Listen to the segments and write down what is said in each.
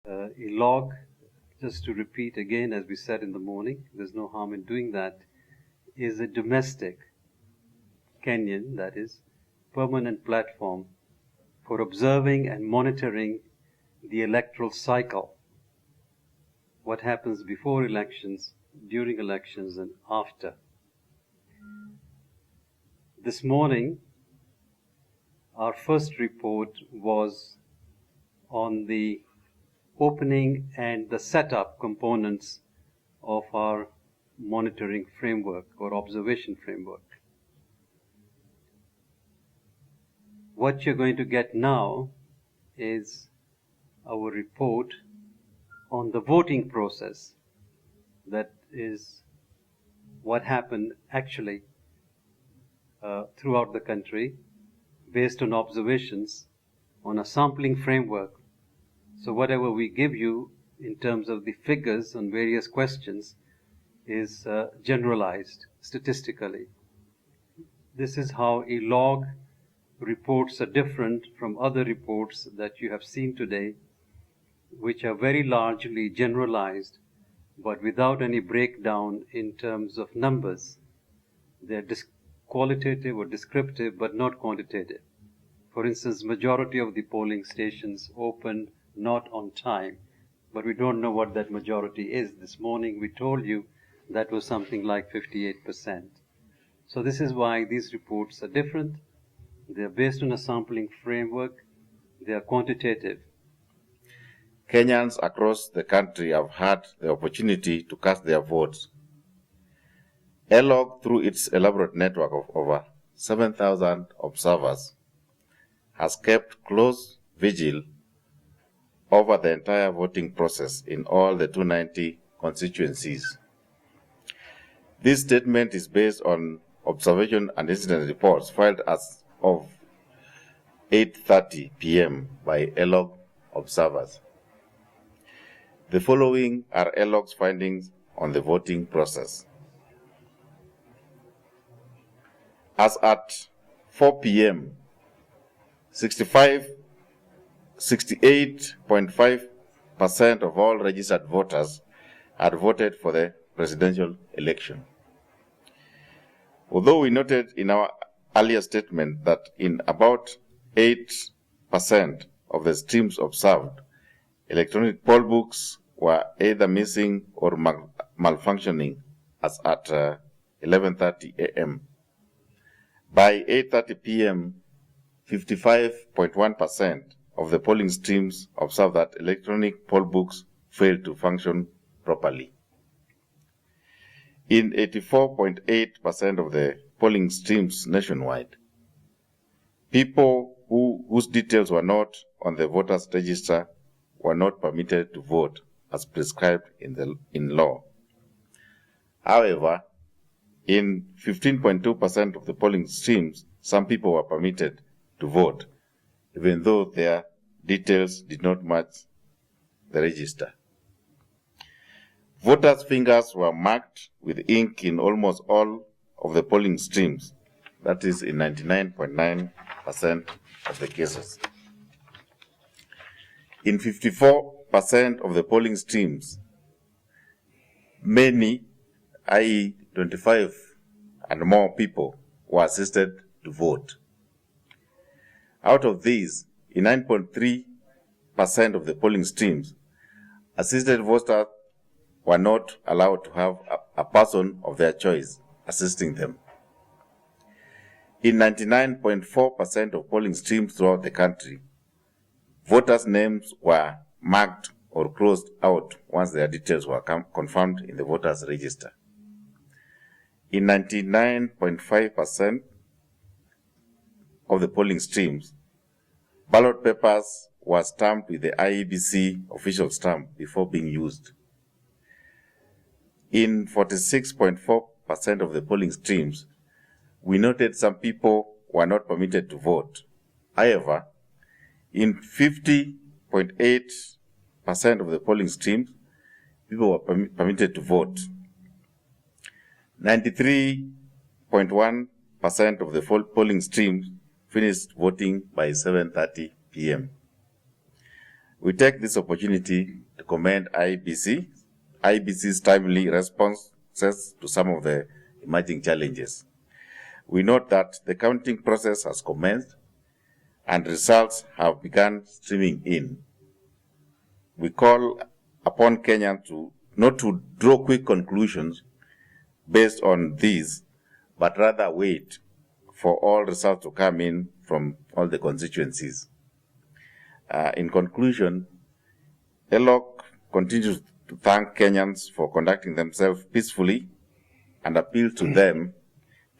Elog, just to repeat again, as we said in the morning, there's no harm in doing that, is a domestic Kenyan, that is, permanent platform for observing and monitoring the electoral cycle. What happens before elections, during elections, and after. This morning, our first report was on the opening and the setup components of our monitoring framework or observation framework. What you're going to get now is our report on the voting process. That is what happened actually throughout the country based on observations on a sampling framework. So whatever we give you in terms of the figures on various questions is generalized statistically. This is how Elog reports are different from other reports that you have seen today, which are very largely generalized, but without any breakdown in terms of numbers. They're qualitative or descriptive, but not quantitative. For instance, majority of the polling stations opened not on time, but we don't know what that majority is. This morning we told you that was something like 58%. So this is why these reports are different. They are based on a sampling framework. They are quantitative. Kenyans across the country have had the opportunity to cast their votes. Elog, through its elaborate network of over 7,000 observers, has kept close vigil over the entire voting process in all the 290 constituencies. This statement is based on observation and incident reports filed as of 8:30 p.m. by Elog observers. The following are Elog's findings on the voting process. As at 4 p.m., 68.5% of all registered voters had voted for the presidential election. Although we noted in our earlier statement that in about 8% of the streams observed, electronic poll books were either missing or malfunctioning as at 11:30 a.m. By 8:30 p.m., 55.1% of the polling streams observed that electronic poll books failed to function properly. In 84.8% of the polling streams nationwide, people whose details were not on the voters' register were not permitted to vote as prescribed in law. However, in 15.2% of the polling streams, some people were permitted to vote, even though their details did not match the register. Voters' fingers were marked with ink in almost all of the polling streams, that is in 99.9% of the cases. In 54% of the polling streams, many, i.e. 25 and more people, were assisted to vote. Out of these, in 9.3% of the polling streams, assisted voters were not allowed to have a person of their choice assisting them. In 99.4% of polling streams throughout the country, voters' names were marked or crossed out once their details were confirmed in the voters' register. In 99.5% of the polling streams, ballot papers were stamped with the IEBC official stamp before being used. In 46.4% of the polling streams, we noted some people were not permitted to vote. However, in 50.8% of the polling streams, people were permitted to vote. 93.1% of the polling streams finished voting by 7:30 p.m. We take this opportunity to commend IBC's timely responses to some of the emerging challenges. We note that the counting process has commenced and results have begun streaming in. We call upon Kenyans not to draw quick conclusions based on these, but rather wait for all results to come in from all the constituencies. In conclusion, Elog continues to thank Kenyans for conducting themselves peacefully and appeal to them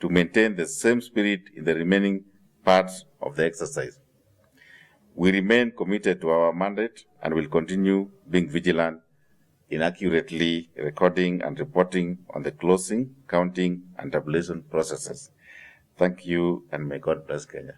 to maintain the same spirit in the remaining parts of the exercise. We remain committed to our mandate and will continue being vigilant in accurately recording and reporting on the closing, counting, and tabulation processes. Thank you, and may God bless Kenya.